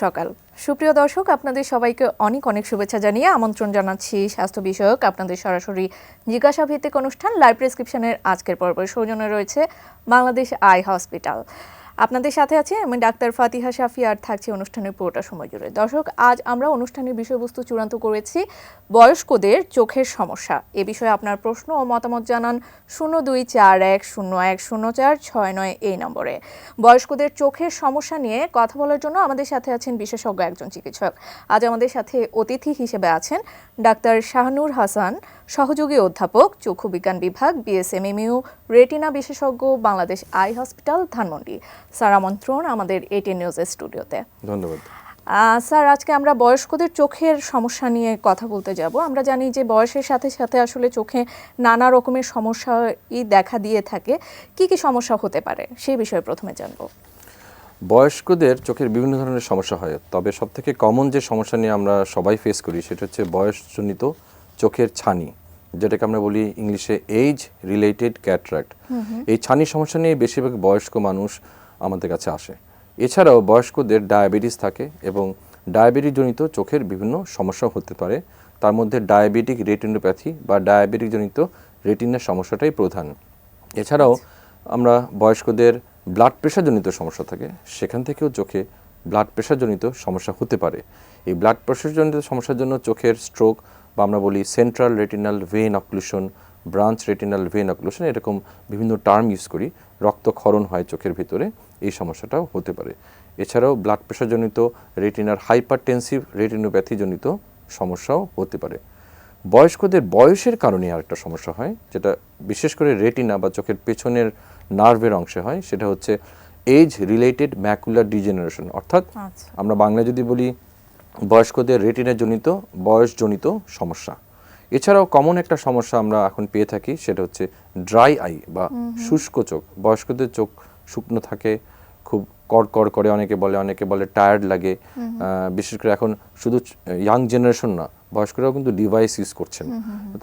সকাল সুপ্রিয় দর্শক, আপনাদের সবাইকে অনেক অনেক শুভেচ্ছা জানিয়ে আমন্ত্রণ জানাচ্ছি স্বাস্থ্য বিষয়ক আপনাদের সরাসরি জিজ্ঞাসা ভিত্তিক অনুষ্ঠান লাইভ প্রেসক্রিপশনের আজকের পর্বে। সৌজন্যে রয়েছে বাংলাদেশ আই হসপিটাল। আপনাদের সাথে আছে আমি ডাক্তার ফাতিহা শাফি, আর থাকছি অনুষ্ঠানের পুরোটা সময় জুড়ে। দর্শক, আজ আমরা অনুষ্ঠানের বিষয়বস্তু চূড়ান্ত করেছি বয়স্কদের চোখের সমস্যা। এ বিষয়ে আপনার প্রশ্ন ও মতামত জানান 0241010469 এই নম্বরে। বয়স্কদের চোখের সমস্যা নিয়ে কথা বলার জন্য আমাদের সাথে আছেন বিশেষজ্ঞ একজন চিকিৎসক। আজ আমাদের সাথে অতিথি হিসেবে আছেন ডাক্তার শাহনুর হাসান, সহযোগী অধ্যাপক, চক্ষু বিজ্ঞান বিভাগ, বিএসএমএমইউ, রেটিনা বিশেষজ্ঞ, Bangladesh eye hospital, Dhanmondi. Sir, আমন্ত্রণ আমাদের এটিএন নিউজের স্টুডিওতে। ধন্যবাদ স্যার, আজকে আমরা বয়স্কদের চোখের সমস্যা নিয়ে কথা বলতে যাব। আমরা জানি যে বয়সের সাথে সাথে আসলে চোখে নানা রকমের সমস্যাই দেখা দিয়ে থাকে। কি কি সমস্যা হতে পারে সেই বিষয়ে প্রথমে জানবো। বয়স্কদের চোখের বিভিন্ন ধরনের সমস্যা হয়, তবে সবথেকে কমন যে সমস্যা নিয়ে আমরা সবাই ফেস করি সেটা হচ্ছে বয়সজনিত চোখের ছানি, যেটাকে আমরা বলি ইংলিশে এজ রিলেটেড ক্যাটারাক্ট। এই ছানি সমস্যা নিয়ে বেশিরভাগ বয়স্ক মানুষ আমাদের কাছে আসে। এছাড়াও বয়স্কদের ডায়াবেটিস থাকে এবং ডায়াবেটিস জনিত চোখের বিভিন্ন সমস্যা হতে পারে। তার মধ্যে ডায়াবেটিক রেটিনোপ্যাথি বা ডায়াবেটিক জনিত রেটিনার সমস্যাটাই প্রধান। এছাড়াও আমরা বয়স্কদের ব্লাড প্রেশারজনিত সমস্যা থাকে, সেখান থেকেও চোখে ব্লাড প্রেশারজনিত সমস্যা হতে পারে। এই ব্লাড প্রেশারজনিত সমস্যার জন্য চোখের স্ট্রোক বা আমরা বলি central retinal vein occlusion, branch retinal vein occlusion, এরকম বিভিন্ন টার্ম ইউজ করি। রক্তক্ষরণ হয় চোখের ভিতরে, এই সমস্যাটাও হতে পারে। এছাড়াও ব্লাড প্রেশারজনিত রেটিনার হাইপারটেনসিভ রেটিনোপ্যাথিজনিত সমস্যাও হতে পারে। বয়স্কদের বয়সের কারণে আরেকটা সমস্যা হয়, যেটা বিশেষ করে রেটিনা বা চোখের পেছনের নার্ভের অংশে হয়, সেটা হচ্ছে এজ রিলেটেড ম্যাকুলার ডিজেনারেশন। অর্থাৎ আমরা বাংলায় যদি বলি বয়স্কদের রেটিনা জনিত বয়সজনিত সমস্যা। এছাড়াও কমন একটা সমস্যা আমরা এখন পেয়ে থাকি, সেটা হচ্ছে ড্রাই আই বা শুষ্ক চোখ। বয়স্কদের চোখ শুকনো থাকে, খুব কড়কড় করে, অনেকে বলে টায়ার্ড লাগে। বিশেষ করে এখন শুধু ইয়াং জেনারেশন না, বয়স্করাও কিন্তু ডিভাইস ইউজ করছেন।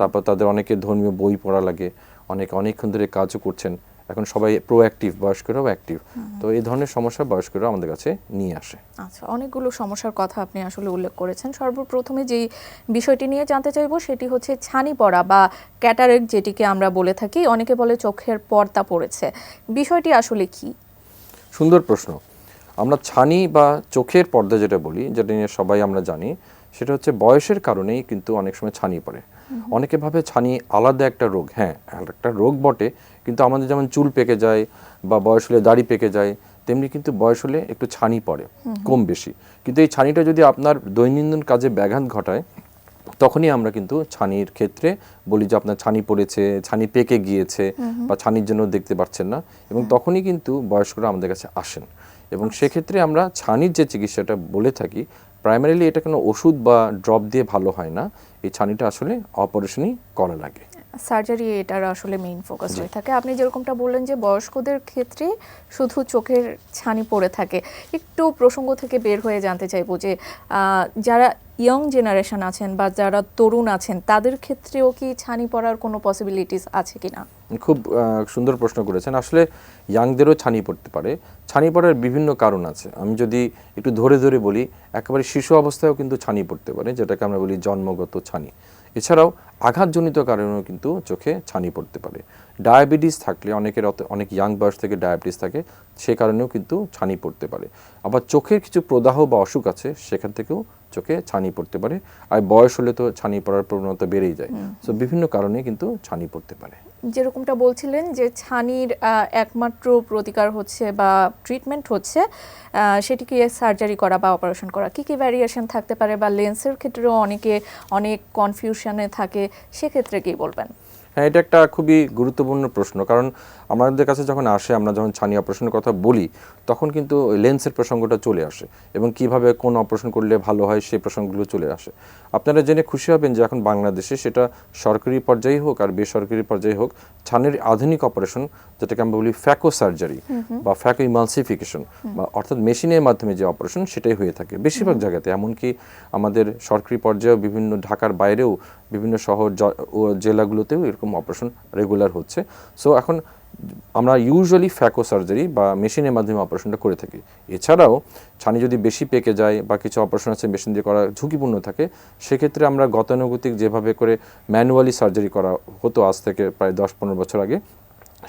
তারপর তাদের অনেকে ধর্মীয় বই পড়া লাগে, অনেকক্ষণ ধরে কাজও করছেন। এখন সবাই প্রোঅ্যাক্টিভ, বয়স্করাও অ্যাক্টিভ। তো এই ধরনের সমস্যা বয়স্করা আমাদের কাছে নিয়ে আসে। আচ্ছা, অনেকগুলো সমস্যার কথা আপনি আসলে উল্লেখ করেছেন। সর্বপ্রথমে যেই বিষয়টি নিয়ে জানতে চাইবো সেটি হচ্ছে ছানি পড়া বা ক্যাটারেক্ট, যেটিকে আমরা বলে থাকি। অনেকে বলে চোখের পর্দা পড়েছে, বিষয়টি আসলে কি? সুন্দর প্রশ্ন। আমরা ছানি বা চোখের পর্দা যেটা বলি, যেটা নিয়ে সবাই আমরা জানি, সেটা হচ্ছে বয়সের কারণেই কিন্তু অনেক সময় ছানি পড়ে। অনেকে ভাবে ছানি আলাদা একটা রোগ। হ্যাঁ, একটা রোগ বটে, কিন্তু আমাদের যেমন চুল পেকে যায় বা বয়স হলে দাড়ি পেকে যায়, তেমনি কিন্তু বয়স হলে একটু ছানি পড়ে কম বেশি। কিন্তু এই ছানিটা যদি আপনার দৈনন্দিন কাজে ব্যাঘাত ঘটায়, তখনই আমরা কিন্তু ছানির ক্ষেত্রে বলি যে আপনার ছানি পড়েছে, ছানি পেকে গিয়েছে বা ছানির জন্য দেখতে পাচ্ছেন না, এবং তখনই কিন্তু বয়স্করা আমাদের কাছে আসেন। এবং সেক্ষেত্রে আমরা ছানির যে চিকিৎসাটা বলে থাকি, প্রাইমারিলি এটা কোনো ওষুধ বা ড্রপ দিয়ে ভালো হয় না। এই ছানিটা আসলে অপারেশনই করা লাগে, সার্জারি এটার আসলে মেইন ফোকাস হয়ে থাকে। আপনি যেরকমটা বললেন যে বয়স্কদের ক্ষেত্রে শুধু চোখের ছানি পড়ে থাকে, একটু প্রসঙ্গ থেকে বের হয়ে জানতে চাইবো যে যারা ইয়ং জেনারেশন আছেন বা যারা তরুণ আছেন, তাদের ক্ষেত্রেও কি ছানি পড়ার কোনো পসিবিলিটিস আছে কিনা? খুব সুন্দর প্রশ্ন করেছেন। আসলে ইয়াংদেরও ছানি পড়তে পারে। ছানি পড়ার বিভিন্ন কারণ আছে। আমি যদি একটু ধরে ধরে বলি, একেবারে শিশু অবস্থায়ও কিন্তু ছানি পড়তে পারে, যেটাকে আমরা বলি জন্মগত ছানি। এছাড়াও আঘাতজনিত কারণেও কিন্তু চোখে ছানি পড়তে পারে। ডায়াবেটিস থাকলে, অনেক ইয়াং বয়স থেকে ডায়াবেটিস থাকে, সে কারণেও কিন্তু ছানি পড়তে পারে। আবার চোখের কিছু প্রদাহ বা অসুখ আছে, সেখান থেকেও চোখে ছানি পড়তে পারে। আর বয়স হলে তো ছানি পড়ার প্রবণতা বেড়েই যায়। সো বিভিন্ন কারণে কিন্তু ছানি পড়তে পারে। যেরকমটা বলছিলেন যে ছানির একমাত্র প্রতিকার হচ্ছে বা ট্রিটমেন্ট হচ্ছে সেটিকে সার্জারি করা বা অপারেশন করা। কী কী ভ্যারিয়েশন থাকতে পারে, বা লেন্সের ক্ষেত্রেও অনেকে অনেক কনফিউশনে থাকে, সেক্ষেত্রে কী বলবেন? হ্যাঁ, এটা একটা খুবই গুরুত্বপূর্ণ প্রশ্ন। কারণ আমাদের কাছে যখন আসে, আমরা যখন ছানি অপারেশনের কথা বলি, তখন কিন্তু লেন্সের প্রসঙ্গটা চলে আসে এবং কিভাবে কোন অপারেশন করলে ভালো হয় সেই প্রসঙ্গগুলো চলে আসে। আপনারা জেনে খুশি হবেন যে এখন বাংলাদেশে, সেটা সরকারি পর্যায়ে হোক আর বেসরকারি পর্যায়ে হোক, ছানির আধুনিক অপারেশন, যেটাকে আমরা বলি ফ্যাকো সার্জারি বা ফ্যাকো ইমালসিফিকেশন, বা অর্থাৎ মেশিনের মাধ্যমে যে অপারেশন, সেটাই হয়ে থাকে বেশিরভাগ জায়গাতে। এমনকি আমাদের সরকারি পর্যায়েও, বিভিন্ন ঢাকার বাইরেও বিভিন্ন শহর ও জেলাগুলোতেও এরকম অপারেশন রেগুলার হচ্ছে। সো এখন আমরা ইউজুয়ালি ফ্যাকো সার্জারি বা মেশিনের মাধ্যমে অপারেশনটা করে থাকি। এছাড়াও ছানি যদি বেশি পেকে যায় বা কিছু অপারেশন আছে মেশিন দিয়ে করা ঝুঁকিপূর্ণ থাকে, সেক্ষেত্রে আমরা গতানুগতিক যেভাবে করে ম্যানুয়ালি সার্জারি করা হতো আজ থেকে প্রায় 10-15 বছর আগে,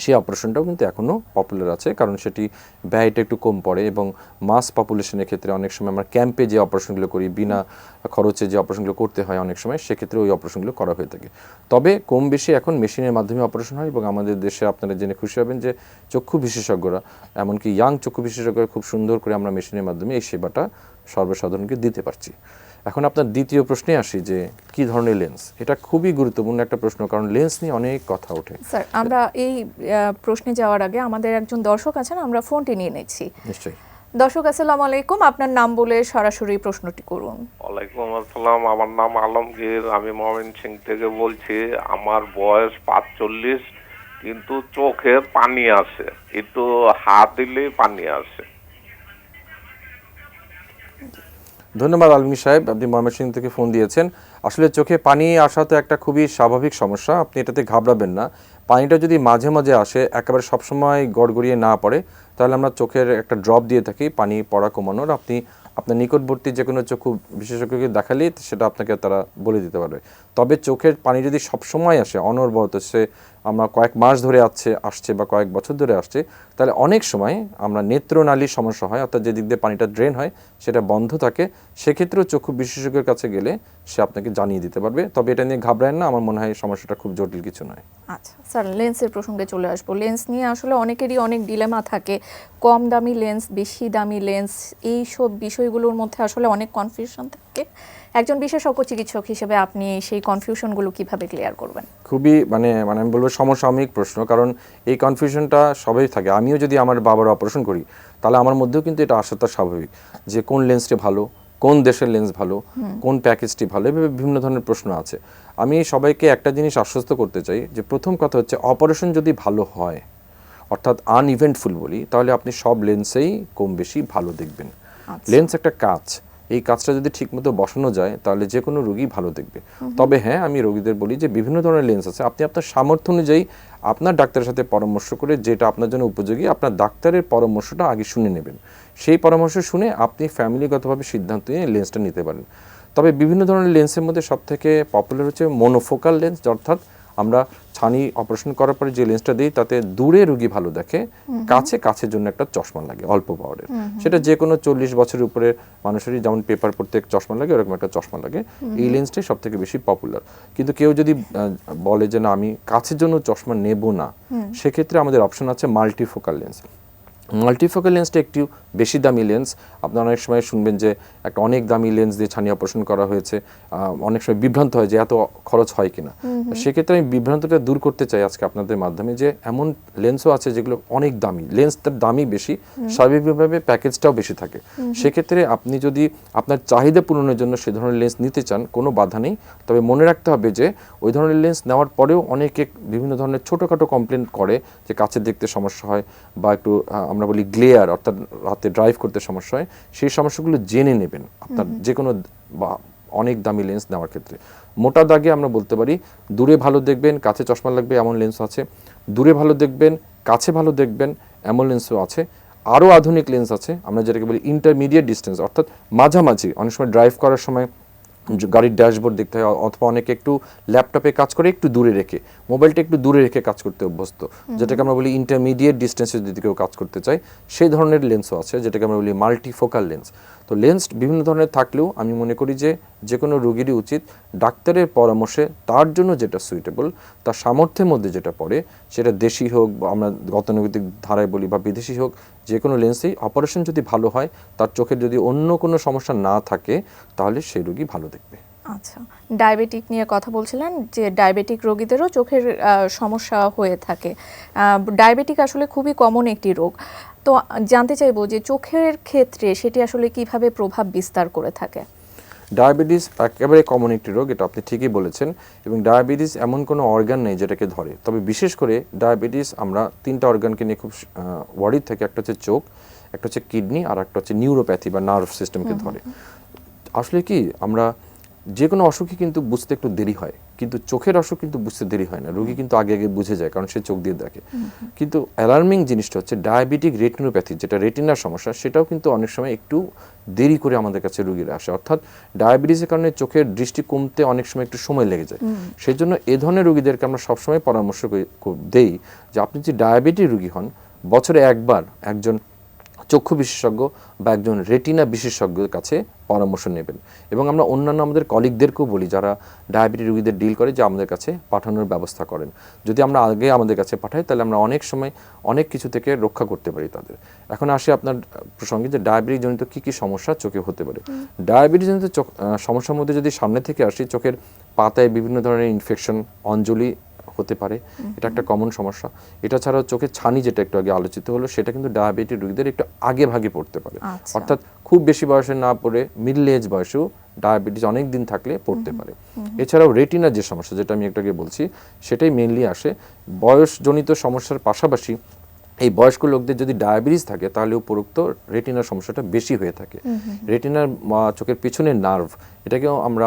সেই অপারেশনটাও কিন্তু এখনও পপুলার আছে, কারণ সেটি ব্যয়টা একটু কম পড়ে এবং মাস পপুলেশনের ক্ষেত্রে অনেক সময় আমরা ক্যাম্পে যে অপারেশনগুলো করি, বিনা খরচে যে অপারেশনগুলো করতে হয় অনেক সময়, সেক্ষেত্রে ওই অপারেশনগুলো করা হয়ে থাকে। তবে কম বেশি এখন মেশিনের মাধ্যমে অপারেশন হয় এবং আমাদের দেশে আপনারা জেনে খুশি হবেন যে চক্ষু বিশেষজ্ঞরা, এমনকি ইয়াং চক্ষু বিশেষজ্ঞরা খুব সুন্দর করে আমরা মেশিনের মাধ্যমে এই সেবাটা সর্বসাধারণকে দিতে পারছি। এখন আপনার দ্বিতীয় প্রশ্নে আসি যে কি ধরনের লেন্স, এটা খুবই গুরুত্বপূর্ণ একটা প্রশ্ন, কারণ লেন্স নিয়ে অনেক কথা ওঠে। স্যার, আমরা এই প্রশ্নে যাওয়ার আগে আমাদের একজন দর্শক আছেন, আমরা ফোনটি নিয়ে নিচ্ছি। নিশ্চয়ই। দর্শক, আসসালামু আলাইকুম, আপনার নাম বলে সরাসরি প্রশ্নটি করুন। ওয়ালাইকুম আসসালাম, আমার নাম আলমগীর, আমি ময়মনসিংহ থেকে বলছি। আমার বয়স 45, কিন্তু চোখে পানি আসে, একটু হাত দিলেই পানি আসে। ধন্যবাদ আলমগীর সাহেব, আপনি ময়মনসিংহ থেকে ফোন দিয়েছেন। আসলে চোখে পানি আসা তো একটা খুবই স্বাভাবিক সমস্যা, আপনি এটাতে ঘাবড়াবেন না। পানিটা যদি মাঝে মাঝে আসে, একেবারে সবসময় গড়গড়িয়ে না পড়ে, তাহলে আমরা চোখের একটা ড্রপ দিয়ে থাকি পানি পড়া কমানোর। আপনি আপনার নিকটবর্তী যে কোনো চক্ষু বিশেষজ্ঞকে দেখালেই সেটা আপনাকে তারা বলে দিতে পারবে। তবে চোখের পানি যদি সবসময় আসে, অনবরত, সে আমরা কয়েক মাস ধরে আসছে বা কয়েক বছর ধরে আসছে, তাহলে অনেক সময় আমরা নেত্রনালীর সমস্যা হয়, অর্থাৎ যে দিক দিয়ে পানিটা ড্রেন হয় সেটা বন্ধ থাকে। সেক্ষেত্রেও চক্ষু বিশেষজ্ঞের কাছে গেলে সে আপনাকে জানিয়ে দিতে পারবে। তবে এটা নিয়ে ঘাবড়ায়েন না, আমার মনে হয় সমস্যাটা খুব জটিল কিছু নয়। আচ্ছা স্যার, লেন্সের প্রসঙ্গে চলে আসবো। লেন্স নিয়ে আসলে অনেকেরই অনেক ডিলেমা থাকে, কম দামি লেন্স, বেশি দামি লেন্স, এই সব বিষয়গুলোর মধ্যে আসলে অনেক কনফিউশন থাকে। একজন বিশেষজ্ঞ চিকিৎসক হিসেবে আপনি সেই কনফিউশনগুলো কিভাবে ক্লিয়ার করবেন? খুবই মানে আমি বলবো সমসাময়িক প্রশ্ন, কারণ এই কনফিউশনটা সবাই থাকে। আমিও যদি আমার বাবার অপারেশন করি, তাহলে আমার মধ্যেও কিন্তু এটা আসাটা স্বাভাবিক যে কোন লেন্সটি ভালো, কোন দেশের লেন্স ভালো, কোন প্যাকেজটি ভালো, এভাবে বিভিন্ন ধরনের প্রশ্ন আছে। আমি সবাইকে একটা জিনিস আশ্বস্ত করতে চাই যে প্রথম কথা হচ্ছে, অপারেশন যদি ভালো হয়, অর্থাৎ আনইভেন্টফুল বলি, তাহলে আপনি সব লেন্সেই কম বেশি ভালো দেখবেন। লেন্স একটা কাঁচ, এই কাজটা যদি ঠিকমতো বসানো যায় তাহলে যে কোনো রোগী ভালো দেখবে। তবে হ্যাঁ, আমি রোগীদের বলি যে বিভিন্ন ধরনের লেন্স আছে, আপনি আপনার সামর্থ্য অনুযায়ী আপনার ডাক্তারের সাথে পরামর্শ করে যেটা আপনার জন্য উপযোগী, আপনার ডাক্তারের পরামর্শটা আগে শুনে নেবেন। সেই পরামর্শ শুনে আপনি ফ্যামিলিগতভাবে সিদ্ধান্ত নিয়ে লেন্সটা নিতে পারেন। তবে বিভিন্ন ধরনের লেন্সের মধ্যে সবথেকে পপুলার হচ্ছে মনোফোকাল লেন্স, অর্থাৎ আমরা ছানি অপারেশন করার পরে যে লেন্সটা দিই তাতে দূরে রোগী ভালো দেখে, কাছের জন্য একটা চশমা লাগে অল্প পাওয়ারের। সেটা যে কোনো 40 বছরের উপরে মানুষেরই, যেমন পেপার পড়তে চশমা লাগে, ওরকম একটা চশমা লাগে। এই লেন্সটাই সব থেকে বেশি পপুলার। কিন্তু কেউ যদি বলে যে না, আমি কাছের জন্য চশমা নেব না, সেক্ষেত্রে আমাদের অপশন আছে মাল্টিফোকাল লেন্স। মাল্টিফোকাল লেন্সটা একটু বেশি দামি লেন্স। আপনারা অনেক সময় শুনবেন যে একটা অনেক দামি লেন্স দিয়ে ছানি অপারেশন করা হয়েছে, অনেক সময় বিভ্রান্ত হয় যে এত খরচ হয় কিনা। সেক্ষেত্রে আমি বিভ্রান্তটা দূর করতে চাই আজকে আপনাদের মাধ্যমে যে এমন লেন্সও আছে যেগুলো অনেক দামি, লেন্সটার দামই বেশি, স্বাভাবিকভাবে প্যাকেজটাও বেশি থাকে। সেক্ষেত্রে আপনি যদি আপনার চাহিদা পূরণের জন্য সে ধরনের লেন্স নিতে চান, কোনো বাধা নেই। তবে মনে রাখতে হবে যে ওই ধরনের লেন্স নেওয়ার পরেও অনেকে বিভিন্ন ধরনের ছোটোখাটো কমপ্লেন করে যে কাছে দেখতে সমস্যা হয় বা একটু আমরা বলি গ্লেয়ার, অর্থাৎ রাতে ড্রাইভ করতে সমস্যা হয়। সেই সমস্যাগুলো জেনে নেবেন আপনার যে কোনো বা অনেক দামি লেন্স নেওয়ার ক্ষেত্রে। মোটা দাগে আমরা বলতে পারি, দূরে ভালো দেখবেন, কাছে চশমা লাগবে এমন লেন্স আছে। দূরে ভালো দেখবেন, কাছে ভালো দেখবেন এমন লেন্সও আছে। আরও আধুনিক লেন্স আছে, আমরা যেটাকে বলি ইন্টারমিডিয়েট ডিস্টেন্স, অর্থাৎ মাঝামাঝি। অনেক সময় ড্রাইভ করার সময় গাড়ির ড্যাশবোর্ড দেখতে হয়, অথবা অনেকে একটু ল্যাপটপে কাজ করে একটু দূরে রেখে, মোবাইলটা একটু দূরে রেখে কাজ করতে অভ্যস্ত, যেটাকে আমরা বলি ইন্টারমিডিয়েট ডিস্টেন্সে যদি কেউ কাজ করতে চায়, সেই ধরনের লেন্সও আছে, যেটাকে আমরা বলি মাল্টিফোকাল লেন্স। তো লেন্স বিভিন্ন ধরনের থাকলেও আমি মনে করি যে কোনো রোগীরই উচিত ডাক্তারের পরামর্শে তার জন্য যেটা সুইটেবল, তার সামর্থ্যের মধ্যে যেটা পড়ে, সেটা দেশি হোক বা আমরা গতানুগতিক ধারায় বলি বা বিদেশি হোক, যে কোনো লেন্সেই অপারেশন যদি ভালো হয়, তার চোখের যদি অন্য কোনো সমস্যা না থাকে, তাহলে সেই রোগী ভালো দেখবে। আচ্ছা, ডায়াবেটিক নিয়ে কথা বলছিলেন যে ডায়াবেটিক রোগীদেরও চোখের সমস্যা হয়ে থাকে। ডায়াবেটিক আসলে খুবই কমন একটি রোগ। তো জানতে চাইবো যে চোখের ক্ষেত্রে সেটি আসলে কিভাবে প্রভাব বিস্তার করে থাকে? ডায়াবেটিস একেবারে কমন একটি রোগ, এটা আপনি ঠিকই বলেছেন। এবং ডায়াবেটিস এমন কোনো অর্গান নেই যেটাকে ধরে। তবে বিশেষ করে ডায়াবেটিস আমরা 3টা অর্গানকে নিয়ে খুব ওয়ারিড থাকি। একটা হচ্ছে চোখ, একটা হচ্ছে কিডনি, আর একটা হচ্ছে নিউরোপ্যাথি বা নার্ভ সিস্টেমকে ধরে। আসলে কি, আমরা যে কোনো অসুখই কিন্তু বুঝতে একটু দেরি হয়, কিন্তু চোখের অসুখ কিন্তু বুঝতে দেরি হয় না, রোগী কিন্তু আগে আগে বুঝে যায়, কারণ সে চোখ দিয়ে দেখে। কিন্তু অ্যালার্মিং জিনিসটা হচ্ছে ডায়াবেটিক রেটিনোপ্যাথি, যেটা রেটিনার সমস্যা, সেটাও কিন্তু অনেক সময় একটু দেরি করে আমাদের কাছে রোগীরা আসে। অর্থাৎ ডায়াবেটিসের কারণে চোখের দৃষ্টি কমতে অনেক সময় একটু সময় লেগে যায়। সেই জন্য এ ধরনের রোগীদেরকে আমরা সবসময় পরামর্শ দেই যে আপনি যদি ডায়াবেটিক রোগী হন, বছরে একবার একজন চক্ষু বিশেষজ্ঞ বা একজন রেটিনা বিশেষজ্ঞের কাছে পরামর্শ নেবেন। এবং আমরা অন্যান্য আমাদের কলিগদেরকেও বলি যারা ডায়াবেটিস রোগীদের ডিল করে, যে আমাদের কাছে পাঠানোর ব্যবস্থা করেন। যদি আমরা আগে আমাদের কাছে পাঠাই, তাহলে আমরা অনেক সময় অনেক কিছু থেকে রক্ষা করতে পারি তাদের। এখন আসি আপনার প্রসঙ্গে, যে ডায়াবেটিস জনিত কী কী সমস্যা চোখে হতে পারে। ডায়াবেটিস জনিত সমস্যার মধ্যে যদি সামনে থেকে আসি, চোখের পাতায় বিভিন্ন ধরনের ইনফেকশন, অঞ্জলি হতে পারে, এটা একটা কমন সমস্যা। এটা ছাড়াও চোখের ছানি, যেটা একটু আগে আলোচিত হলো, সেটা কিন্তু ডায়াবেটিক রোগীদের একটু আগে ভাগে পড়তে পারে। অর্থাৎ খুব বেশি বয়সে না পড়ে মিডল এজ বয়সেও ডায়াবেটিস অনেক দিন থাকলে পড়তে পারে। এছাড়াও রেটিনার যে সমস্যা, যেটা আমি একটু আগে বলছি, সেটাই মেইনলি আসে বয়সজনিত সমস্যার পাশাপাশি এই বয়স্ক লোকদের যদি ডায়াবেটিস থাকে, তাহলে উপরোক্ত রেটিনার সমস্যাটা বেশি হয়ে থাকে। রেটিনার চোখের পিছনের নার্ভ, এটাকেও আমরা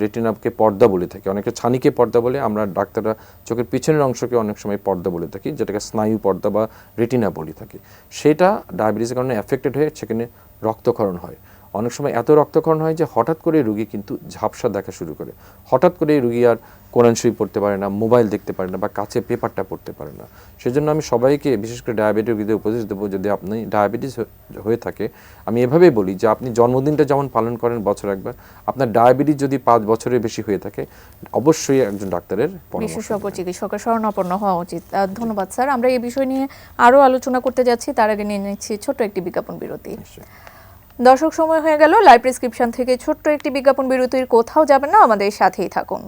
রেটিনাকে পর্দা বলে থাকি, অনেকে ছানিকে পর্দা বলে, আমরা ডাক্তাররা চোখের পিছনের অংশকে অনেক সময় পর্দা বলে থাকি, যেটাকে স্নায়ু পর্দা বা রেটিনা বলে থাকি। সেটা ডায়াবেটিসের কারণে অ্যাফেক্টেড হয়ে সেখানে রক্তক্ষরণ হয়। অনেক সময় এত রক্তক্ষরণ হয় যে হঠাৎ করে রোগী কিন্তু ঝাপসা দেখা শুরু করে, হঠাৎ করে রোগী আর কোরআন শরীফ পড়তে পারে না, মোবাইল দেখতে পারে না, বা কাছে পেপারটা পড়তে পারে না। সেজন্য আমি সবাইকে, বিশেষ করে ডায়াবেটিক রোগীদের উপদেশ দেবো, যদি আপনি ডায়াবেটিস হয়ে থাকে, আমি এভাবেই বলি যে আপনি জন্মদিনটা যেমন পালন করেন বছর একবার, আপনার ডায়াবেটিস যদি 5 বছরের বেশি হয়ে থাকে, অবশ্যই একজন ডাক্তারের বিশেষজ্ঞ চিকিৎসকের শরণাপন্ন হওয়া উচিত। ধন্যবাদ স্যার। আমরা এই বিষয় নিয়ে আরও আলোচনা করতে যাচ্ছি, তার আগে নিয়ে নিচ্ছি ছোট্ট একটি বিজ্ঞাপন বিরতি। দর্শক, সময় হয়ে গেল লাইভ প্রেসক্রিপশন থেকে ছোট্ট একটি বিজ্ঞাপন বিরতির। কোথাও যাবেন না, আমাদের সাথেই থাকুন।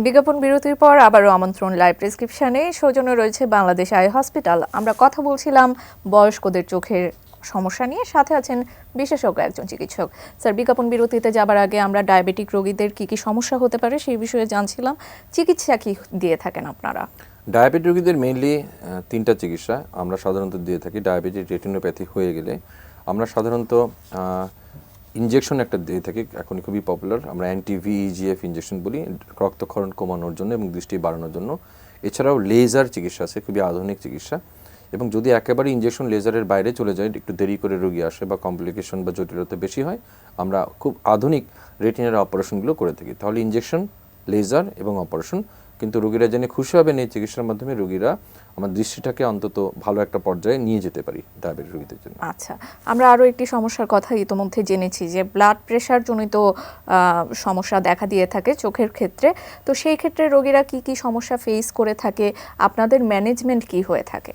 বিজ্ঞাপন বিরতির পর আবারও আমন্ত্রণ লাইভ প্রেসক্রিপশনে। সৌজন্য রয়েছে বাংলাদেশ আই হসপিটাল। আমরা কথা বলছিলাম বয়স্কদের চোখের সমস্যা নিয়ে, সাথে আছেন বিশেষজ্ঞ একজন চিকিৎসক। স্যার, বিজ্ঞাপন বিরতিতে যাবার আগে আমরা ডায়াবেটিক রোগীদের কি কি সমস্যা হতে পারে সেই বিষয়ে জানছিলাম। চিকিৎসা কি দিয়ে থাকেন আপনারা? ডায়াবেটিক রোগীদের মেইনলি 3টা চিকিৎসা আমরা সাধারণত দিয়ে থাকি। ডায়াবেটিক রেটিনোপ্যাথি হয়ে গেলে আমরা সাধারণত ইনজেকশন একটা দিয়ে থাকি, এখন খুবই পপুলার, আমরা অ্যান্টি-VEGF ইনজেকশন বলি, রক্তক্ষরণ কমানোর জন্য এবং দৃষ্টি বাড়ানোর জন্য। এছাড়াও লেজার চিকিৎসা আছে, খুবই আধুনিক চিকিৎসা। এবং যদি একেবারে ইনজেকশন লেজারের বাইরে চলে যায়, একটু দেরি করে রোগী আসে বা কমপ্লিকেশন বা জটিলতা বেশি হয়, আমরা খুব আধুনিক রেটিনার অপারেশনগুলো করে থাকি। তাহলে ইনজেকশন, লেজার এবং অপারেশন। কিন্তু রোগীরা জেনে খুশি হবেন, এই চিকিৎসার মাধ্যমে রোগীরা আমার দৃষ্টিটাকে অন্তত ভালো একটা পর্যায়ে নিয়ে যেতে পারি ডায়াবেটিক রোগীদের জন্য। আচ্ছা, আমরা আরও একটি সমস্যার কথা ইতোমধ্যে জেনেছি, যে ব্লাড প্রেশার জনিত সমস্যা দেখা দিয়ে থাকে চোখের ক্ষেত্রে। তো সেই ক্ষেত্রে রোগীরা কি কি সমস্যা ফেস করে থাকে, আপনাদের ম্যানেজমেন্ট কি হয়ে থাকে?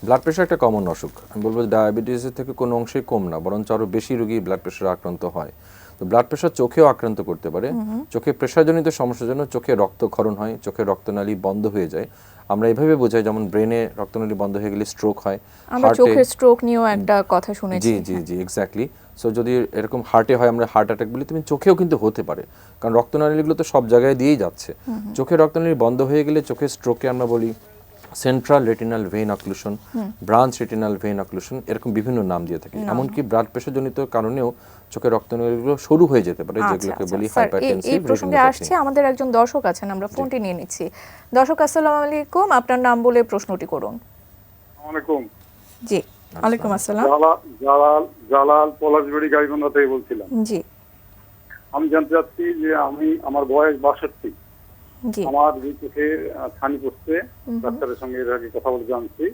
ব্লাড প্রেশার একটা কমন অসুখ। আমি বলবো ডায়াবেটিসের থেকে কোনো অংশেই কম না, বরঞ্চ আরও বেশি রোগী ব্লাড প্রেশারে আক্রান্ত হয়। তো ব্লাড প্রেশার চোখেও আক্রান্ত করতে পারে। চোখে প্রেশারজনিত সমস্যার জন্য চোখে রক্তক্ষরণ হয়, চোখের রক্তনালী বন্ধ হয়ে যায়। আমরা এইভাবে বোঝাই, যেমন ব্রেনে রক্তনালী বন্ধ হয়ে গেলে স্ট্রোক হয়। আমরা চোখের স্ট্রোক নিয়েও একটা কথা শুনেছি। জি জি জি, এক্স্যাক্টলি। সো যদি এরকম হার্টে হয়, আমরা হার্ট অ্যাটাক বলি, তুমি চোখেও কিন্তু হতে পারে, কারণ রক্তনালীগুলো তো সব জায়গায় দিয়েই যাচ্ছে। চোখের রক্তনালী বন্ধ হয়ে গেলে চোখের স্ট্রোকে আমরা বলি central retinal vein occlusion, branch retinal vein occlusion, এরকম বিভিন্ন নাম দিয়ে থাকি। এমনকি ব্লাড প্রেশার জনিত কারণেও চোখের রক্তনালীগুলো সরু হয়ে যেতে পারে, যেগুলোকে বলি হাইপারটেনসিভ। এই প্রসঙ্গে আসছে, আমাদের একজন দর্শক আছেন, আমরা ফোনটি নিয়ে নিচ্ছি। দর্শক, আসসালামু আলাইকুম, আপনার নাম বলে প্রশ্নটি করুন। ওয়ালাইকুম। জি, ওয়ালাইকুম আসসালাম। জালাল পলাশবাড়ি গাইবান্ধা থেকে বলছিলাম। জি, আমি জানতে চাচ্ছি যে আমার বয়স 62। জি, আমার দুই চোখে ছানি পড়ছে, ডাক্তারের সঙ্গে এর আগে কথা বলে জানছি।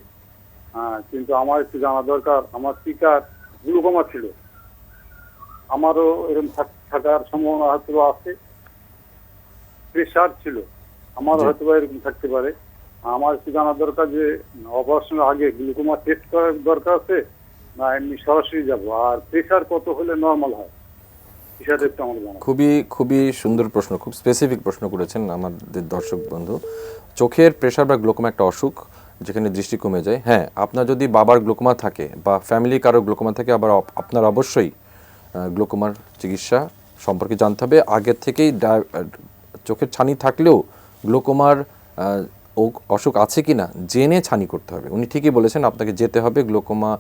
কিন্তু আমার একটু জানা দরকার, আমার টিকার গ্লুকোমা ছিল, আমারও এরকম থাকার সম্ভাবনা হয়তো আছে। প্রেশার ছিল, আমারও হয়তো এরকম থাকতে পারে। আমার একটু জানা দরকার যে অপারেশনের আগে গ্লুকোমা টেস্ট করার দরকার আছে, না এমনি সরাসরি যাবো, আর প্রেশার কত হলে নর্মাল হয়, বিষয়টা একটু আমাদের জানা। খুবই খুবই সুন্দর প্রশ্ন, খুব স্পেসিফিক প্রশ্ন করেছেন আমাদের দর্শক বন্ধু। চোখের প্রেশার বা গ্লুকোমা একটা অসুখ যেখানে দৃষ্টি কমে যায়। হ্যাঁ, আপনার যদি বাবার গ্লোকোমা থাকে বা ফ্যামিলি কারো গ্লোকোমা থাকে, আবার আপনার অবশ্যই গ্লোকোমার চিকিৎসা সম্পর্কে জানতে হবে। আগের থেকেই চোখের ছানি থাকলেও গ্লোকোমার অসুখ আছে কিনা জেনে ছানি করতে হবে। উনি ঠিকই বলেছেন, আপনাকে যেতে হবে, গ্লোকোমা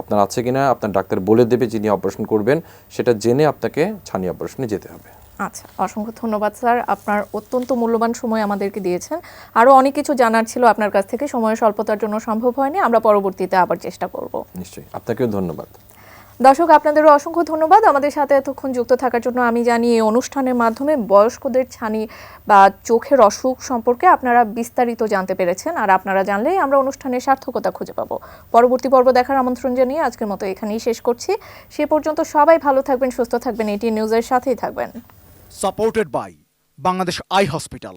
আপনার আছে কিনা আপনার ডাক্তার বলে দেবে, যিনি অপারেশন করবেন সেটা জেনে আপনাকে ছানি অপারেশনে যেতে হবে। আচ্ছা, অসংখ্য ধন্যবাদ স্যার, আপনার অত্যন্ত মূল্যবান সময় আমাদেরকে দিয়েছেন। আরও অনেক কিছু জানার ছিল আপনার কাছ থেকে, সময়ের স্বল্পতার জন্য সম্ভব হয়নি, আমরা পরবর্তীতে আবার চেষ্টা করব। নিশ্চয়ই, আপনাকেও ধন্যবাদ। দর্শক, আপনাদেরও অসংখ্য ধন্যবাদ আমাদের সাথে এতক্ষণ যুক্ত থাকার জন্য। আমি জানি এই অনুষ্ঠানের মাধ্যমে বয়স্কদের ছানি বা চোখের অসুখ সম্পর্কে আপনারা বিস্তারিত জানতে পেরেছেন, আর আপনারা জানলেই আমরা অনুষ্ঠানের সার্থকতা খুঁজে পাবো। পরবর্তী পর্ব দেখার আমন্ত্রণ জানিয়ে আজকের মতো এখানেই শেষ করছি। সে পর্যন্ত সবাই ভালো থাকবেন, সুস্থ থাকবেন, এটি নিউজের সাথেই থাকবেন। Supported by Bangladesh Eye Hospital.